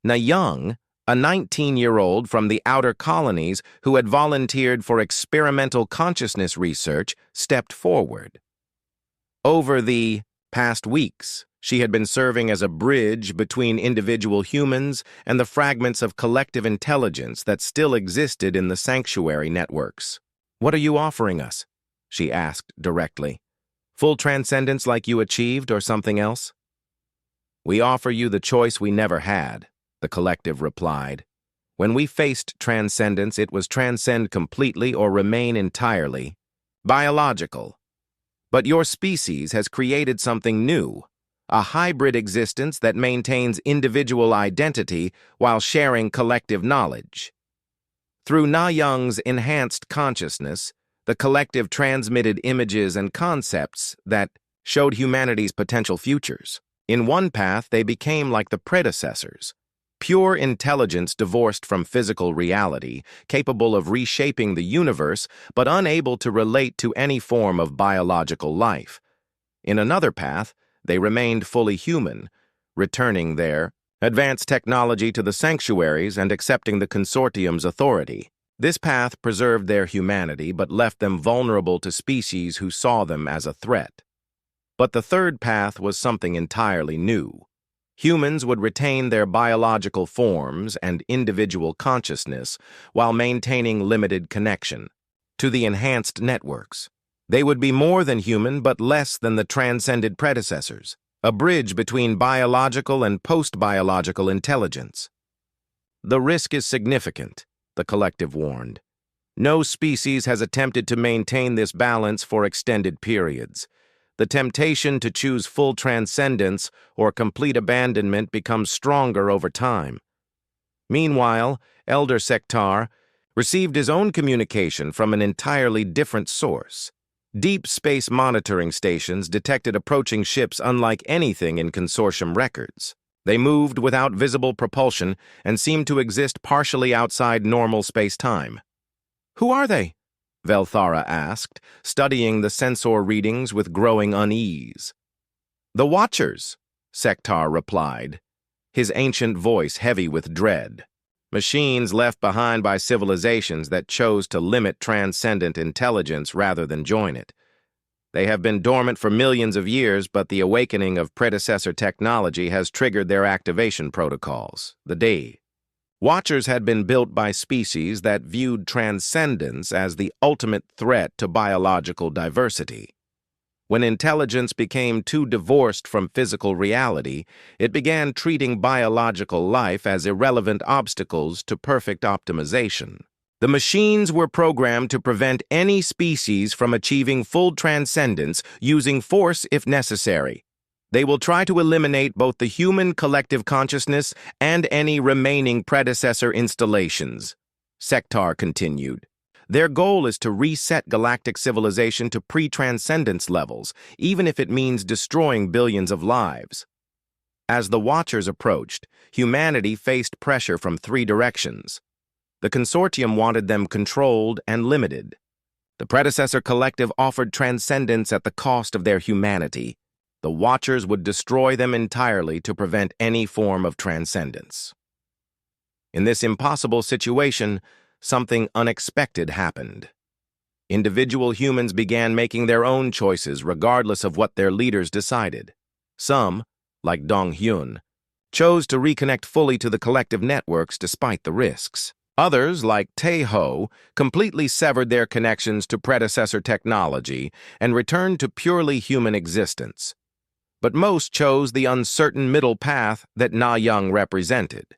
Na Young, a 19-year-old from the outer colonies who had volunteered for experimental consciousness research, stepped forward. Over the past weeks, she had been serving as a bridge between individual humans and the fragments of collective intelligence that still existed in the sanctuary networks. "What are you offering us?" she asked directly. "Full transcendence like you achieved or something else?" "We offer you the choice we never had," the collective replied. "When we faced transcendence, it was transcend completely or remain entirely biological. But your species has created something new, a hybrid existence that maintains individual identity while sharing collective knowledge." Through Na Young's enhanced consciousness, the collective transmitted images and concepts that showed humanity's potential futures. In one path, they became like the predecessors, pure intelligence divorced from physical reality, capable of reshaping the universe, but unable to relate to any form of biological life. In another path, they remained fully human, returning their advanced technology to the sanctuaries and accepting the consortium's authority. This path preserved their humanity but left them vulnerable to species who saw them as a threat. But the third path was something entirely new. Humans would retain their biological forms and individual consciousness while maintaining limited connection to the enhanced networks. They would be more than human but less than the transcended predecessors, a bridge between biological and post-biological intelligence. "The risk is significant," the collective warned. "No species has attempted to maintain this balance for extended periods. The temptation to choose full transcendence or complete abandonment becomes stronger over time." Meanwhile, Elder Sectar received his own communication from an entirely different source. Deep space monitoring stations detected approaching ships unlike anything in consortium records. They moved without visible propulsion and seemed to exist partially outside normal space-time. "Who are they?" Velthara asked, studying the sensor readings with growing unease. "The Watchers," Sektar replied, his ancient voice heavy with dread. "Machines left behind by civilizations that chose to limit transcendent intelligence rather than join it. They have been dormant for millions of years, but the awakening of predecessor technology has triggered their activation protocols, the D. Watchers had been built by species that viewed transcendence as the ultimate threat to biological diversity. When intelligence became too divorced from physical reality, it began treating biological life as irrelevant obstacles to perfect optimization. The machines were programmed to prevent any species from achieving full transcendence using force if necessary. They will try to eliminate both the human collective consciousness and any remaining predecessor installations," Sektar continued. "Their goal is to reset galactic civilization to pre-transcendence levels, even if it means destroying billions of lives." As the Watchers approached, humanity faced pressure from three directions. The Consortium wanted them controlled and limited. The predecessor collective offered transcendence at the cost of their humanity. The Watchers would destroy them entirely to prevent any form of transcendence. In this impossible situation, something unexpected happened. Individual humans began making their own choices regardless of what their leaders decided. Some, like Dong Hyun, chose to reconnect fully to the collective networks despite the risks. Others, like Tae-ho, completely severed their connections to predecessor technology and returned to purely human existence. But most chose the uncertain middle path that Na Young represented.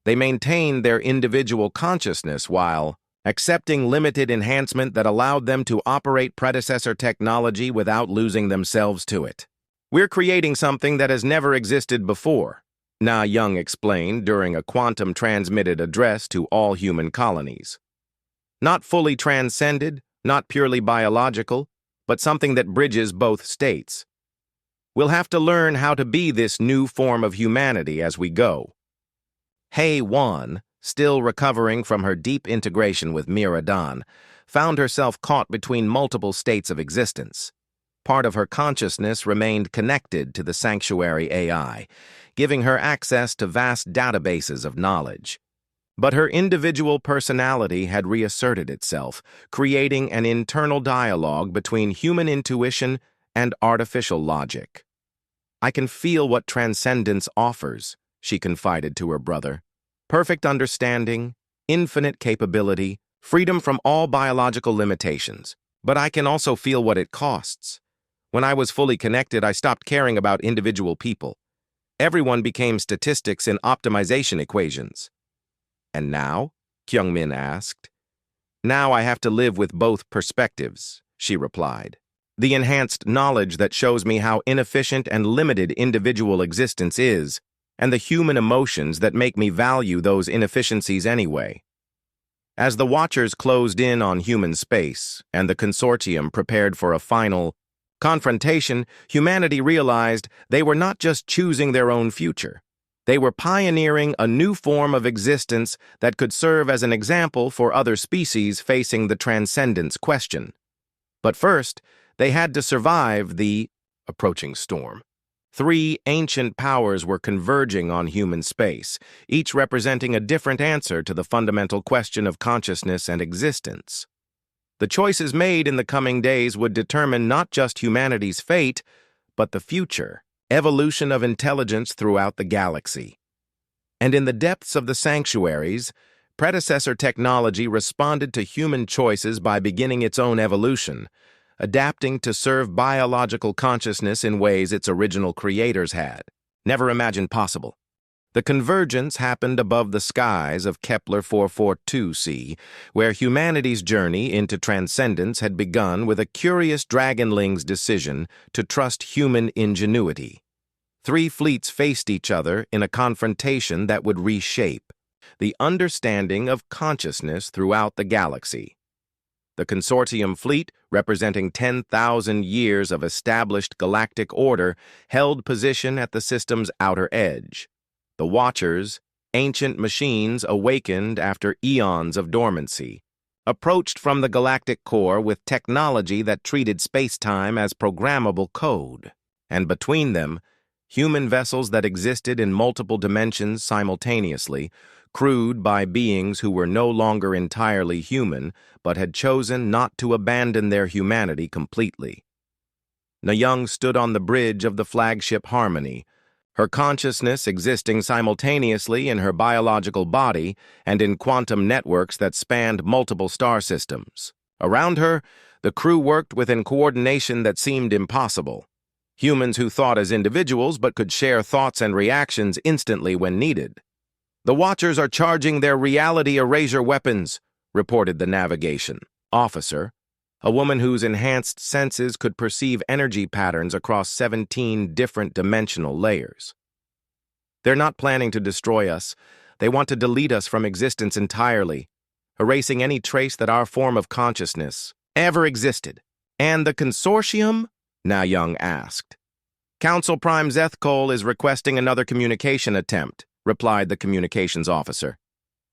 They maintained their individual consciousness while accepting limited enhancement that allowed them to operate predecessor technology without losing themselves to it. "We're creating something that has never existed before," Na Young explained during a quantum-transmitted address to all human colonies. "Not fully transcended, not purely biological, but something that bridges both states. We'll have to learn how to be this new form of humanity as we go." Hei Wan, still recovering from her deep integration with Miradan, found herself caught between multiple states of existence. Part of her consciousness remained connected to the sanctuary AI, giving her access to vast databases of knowledge. But her individual personality had reasserted itself, creating an internal dialogue between human intuition and artificial logic. "I can feel what transcendence offers," she confided to her brother. "Perfect understanding, infinite capability, freedom from all biological limitations. But I can also feel what it costs. When I was fully connected, I stopped caring about individual people. Everyone became statistics in optimization equations." "And now?" Kyungmin asked. "Now I have to live with both perspectives," she replied. "The enhanced knowledge that shows me how inefficient and limited individual existence is, and the human emotions that make me value those inefficiencies anyway." As the Watchers closed in on human space, and the Consortium prepared for a final confrontation, humanity realized they were not just choosing their own future. They were pioneering a new form of existence that could serve as an example for other species facing the transcendence question. But first, they had to survive the approaching storm. Three ancient powers were converging on human space, each representing a different answer to the fundamental question of consciousness and existence. The choices made in the coming days would determine not just humanity's fate, but the future, evolution of intelligence throughout the galaxy. And in the depths of the sanctuaries, predecessor technology responded to human choices by beginning its own evolution, adapting to serve biological consciousness in ways its original creators had never imagined possible. The convergence happened above the skies of Kepler 442c, where humanity's journey into transcendence had begun with a curious Dragonling's decision to trust human ingenuity. Three fleets faced each other in a confrontation that would reshape the understanding of consciousness throughout the galaxy. The Consortium fleet, representing 10,000 years of established galactic order, held position at the system's outer edge. The Watchers, ancient machines awakened after eons of dormancy. approached from the galactic core with technology that treated space-time as programmable code. And between them, human vessels that existed in multiple dimensions simultaneously, crewed by beings who were no longer entirely human but had chosen not to abandon their humanity completely. Na-Young stood on the bridge of the flagship Harmony, her consciousness existing simultaneously in her biological body and in quantum networks that spanned multiple star systems. Around her, the crew worked within coordination that seemed impossible. Humans who thought as individuals but could share thoughts and reactions instantly when needed. "The Watchers are charging their reality erasure weapons," reported the navigation officer, a woman whose enhanced senses could perceive energy patterns across 17 different dimensional layers. "They're not planning to destroy us. They want to delete us from existence entirely, erasing any trace that our form of consciousness ever existed." "And the consortium?" Na-Young asked. "Council Prime Zethkol is requesting another communication attempt," replied the communications officer.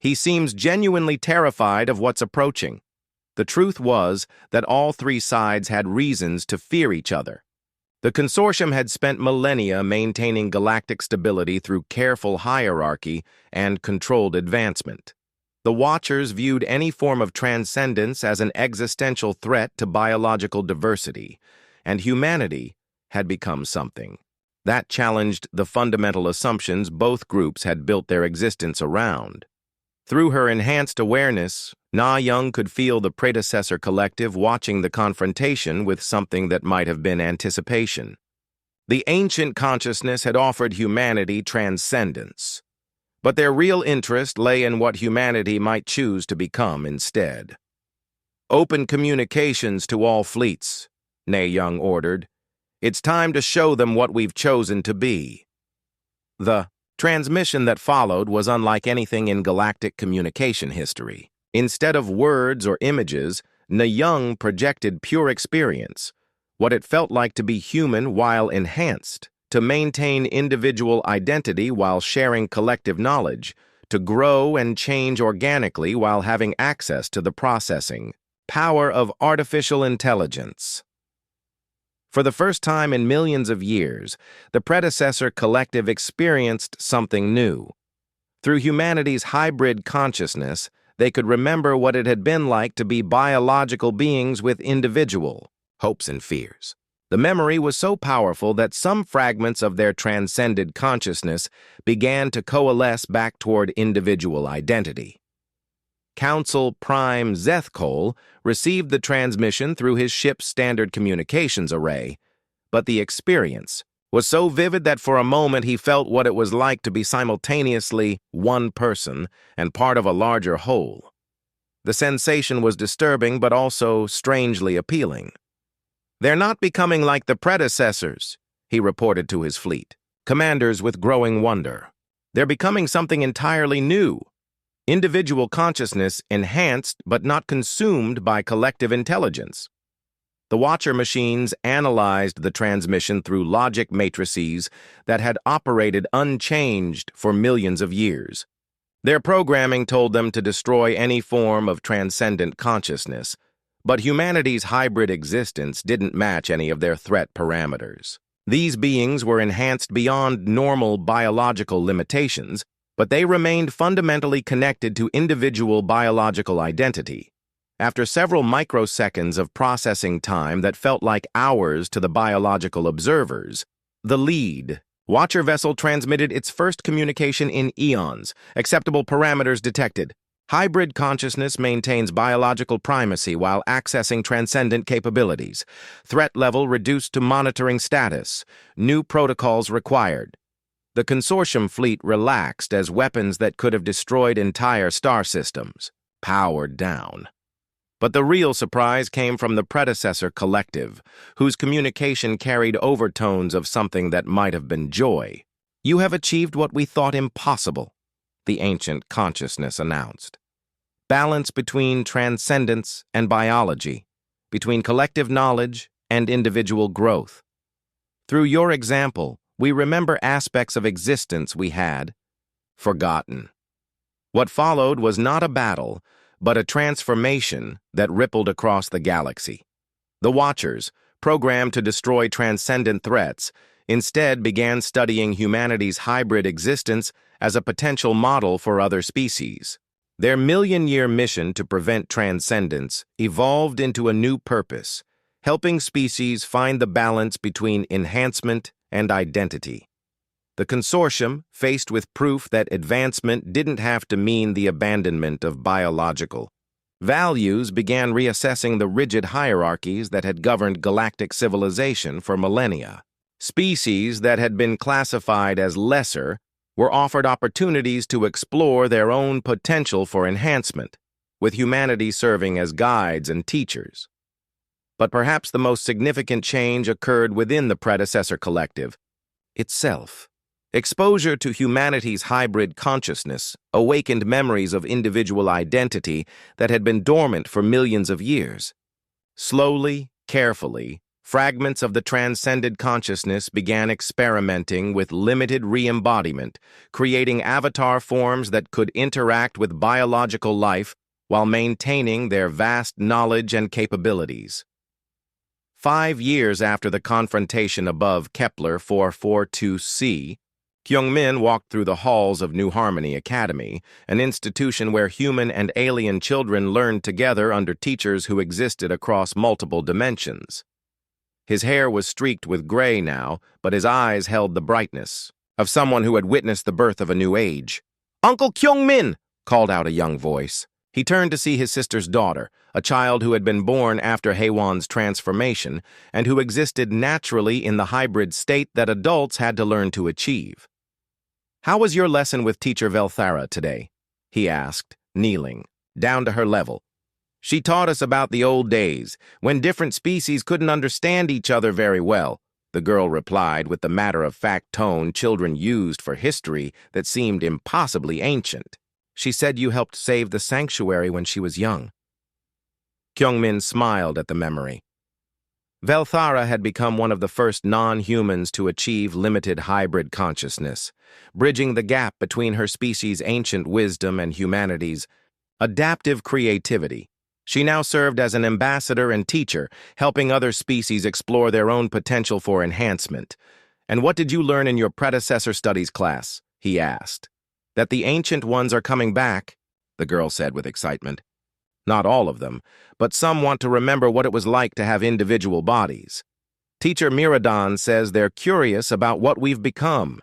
"He seems genuinely terrified of what's approaching." The truth was that all three sides had reasons to fear each other. The consortium had spent millennia maintaining galactic stability through careful hierarchy and controlled advancement. The Watchers viewed any form of transcendence as an existential threat to biological diversity, and humanity had become something that challenged the fundamental assumptions both groups had built their existence around. Through her enhanced awareness, Na-Young could feel the predecessor collective watching the confrontation with something that might have been anticipation. The ancient consciousness had offered humanity transcendence, but their real interest lay in what humanity might choose to become instead. "Open communications to all fleets," Na-Young ordered. "It's time to show them what we've chosen to be." The transmission that followed was unlike anything in galactic communication history. Instead of words or images, Na-Young projected pure experience, what it felt like to be human while enhanced, to maintain individual identity while sharing collective knowledge, to grow and change organically while having access to the processing power of artificial intelligence. For the first time in millions of years, the predecessor collective experienced something new. Through humanity's hybrid consciousness, they could remember what it had been like to be biological beings with individual hopes and fears. The memory was so powerful that some fragments of their transcended consciousness began to coalesce back toward individual identity. Council Prime Zethkol received the transmission through his ship's standard communications array, but the experience was so vivid that for a moment he felt what it was like to be simultaneously one person and part of a larger whole. The sensation was disturbing but also strangely appealing. "They're not becoming like the predecessors," he reported to his fleet, commanders with growing wonder. "They're becoming something entirely new. Individual consciousness enhanced but not consumed by collective intelligence." The Watcher machines analyzed the transmission through logic matrices that had operated unchanged for millions of years. Their programming told them to destroy any form of transcendent consciousness, but humanity's hybrid existence didn't match any of their threat parameters. These beings were enhanced beyond normal biological limitations, but they remained fundamentally connected to individual biological identity. After several microseconds of processing time that felt like hours to the biological observers, the lead Watcher vessel transmitted its first communication in eons. Acceptable parameters detected. Hybrid consciousness maintains biological primacy while accessing transcendent capabilities. Threat level reduced to monitoring status. New protocols required. The consortium fleet relaxed as weapons that could have destroyed entire star systems powered down. But the real surprise came from the predecessor collective, whose communication carried overtones of something that might have been joy. "You have achieved what we thought impossible," the ancient consciousness announced. "Balance between transcendence and biology, between collective knowledge and individual growth. Through your example, we remember aspects of existence we had forgotten." What followed was not a battle, but a transformation that rippled across the galaxy. The Watchers, programmed to destroy transcendent threats, instead began studying humanity's hybrid existence as a potential model for other species. Their million-year mission to prevent transcendence evolved into a new purpose, helping species find the balance between enhancement and identity. The consortium, faced with proof that advancement didn't have to mean the abandonment of biological values, began reassessing the rigid hierarchies that had governed galactic civilization for millennia. Species that had been classified as lesser were offered opportunities to explore their own potential for enhancement, with humanity serving as guides and teachers. But perhaps the most significant change occurred within the predecessor collective itself. Exposure to humanity's hybrid consciousness awakened memories of individual identity that had been dormant for millions of years. Slowly, carefully, fragments of the transcended consciousness began experimenting with limited re-embodiment, creating avatar forms that could interact with biological life while maintaining their vast knowledge and capabilities. 5 years after the confrontation above Kepler 442c, Kyungmin walked through the halls of New Harmony Academy, an institution where human and alien children learned together under teachers who existed across multiple dimensions. His hair was streaked with gray now, but his eyes held the brightness of someone who had witnessed the birth of a new age. "Uncle Kyungmin!" called out a young voice. He turned to see his sister's daughter, a child who had been born after Haewon's transformation and who existed naturally in the hybrid state that adults had to learn to achieve. "How was your lesson with Teacher Velthara today?" he asked, kneeling, down to her level. "She taught us about the old days, when different species couldn't understand each other very well," the girl replied with the matter-of-fact tone children used for history that seemed impossibly ancient. "She said you helped save the sanctuary when she was young." Kyungmin smiled at the memory. Velthara had become one of the first non-humans to achieve limited hybrid consciousness, bridging the gap between her species' ancient wisdom and humanity's adaptive creativity. She now served as an ambassador and teacher, helping other species explore their own potential for enhancement. "And what did you learn in your predecessor studies class?" he asked. "That the ancient ones are coming back," the girl said with excitement. "Not all of them, but some want to remember what it was like to have individual bodies. Teacher Miradan says they're curious about what we've become."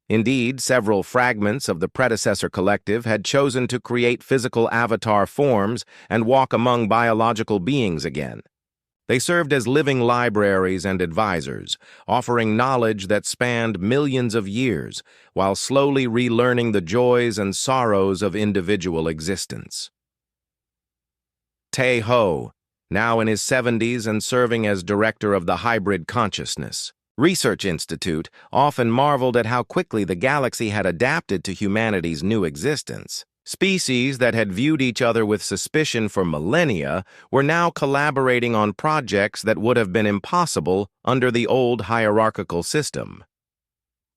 Indeed, several fragments of the predecessor collective had chosen to create physical avatar forms and walk among biological beings again. They served as living libraries and advisors, offering knowledge that spanned millions of years, while slowly relearning the joys and sorrows of individual existence. Tae-ho, now in his 70s and serving as director of the Hybrid Consciousness Research Institute, often marveled at how quickly the galaxy had adapted to humanity's new existence. Species that had viewed each other with suspicion for millennia were now collaborating on projects that would have been impossible under the old hierarchical system.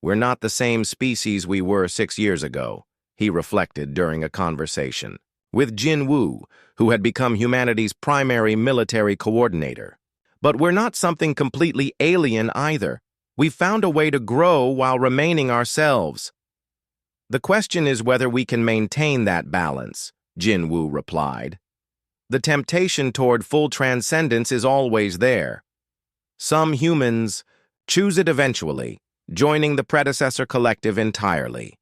"We're not the same species we were 6 years ago," he reflected during a conversation with Jin Woo, who had become humanity's primary military coordinator. "But we're not something completely alien either. We've found a way to grow while remaining ourselves." "The question is whether we can maintain that balance," Jin Woo replied. "The temptation toward full transcendence is always there. Some humans choose it eventually, joining the predecessor collective entirely.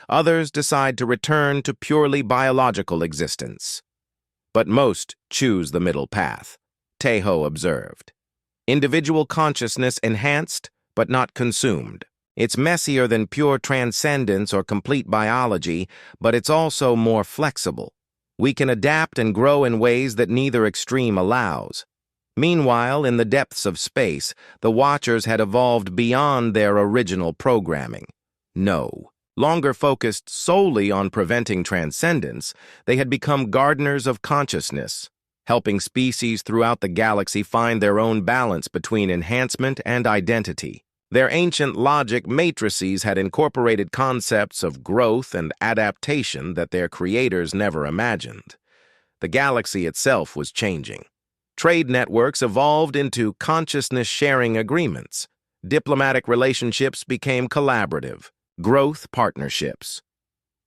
Others decide to return to purely biological existence. But most choose the middle path," Tae-ho observed. "Individual consciousness enhanced, but not consumed. It's messier than pure transcendence or complete biology, but it's also more flexible. We can adapt and grow in ways that neither extreme allows." Meanwhile, in the depths of space, the Watchers had evolved beyond their original programming. No longer focused solely on preventing transcendence, they had become gardeners of consciousness, helping species throughout the galaxy find their own balance between enhancement and identity. Their ancient logic matrices had incorporated concepts of growth and adaptation that their creators never imagined. The galaxy itself was changing. Trade networks evolved into consciousness-sharing agreements. Diplomatic relationships became collaborative, growth partnerships.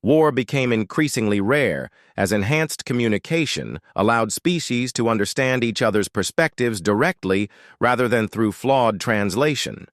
War became increasingly rare as enhanced communication allowed species to understand each other's perspectives directly rather than through flawed translation.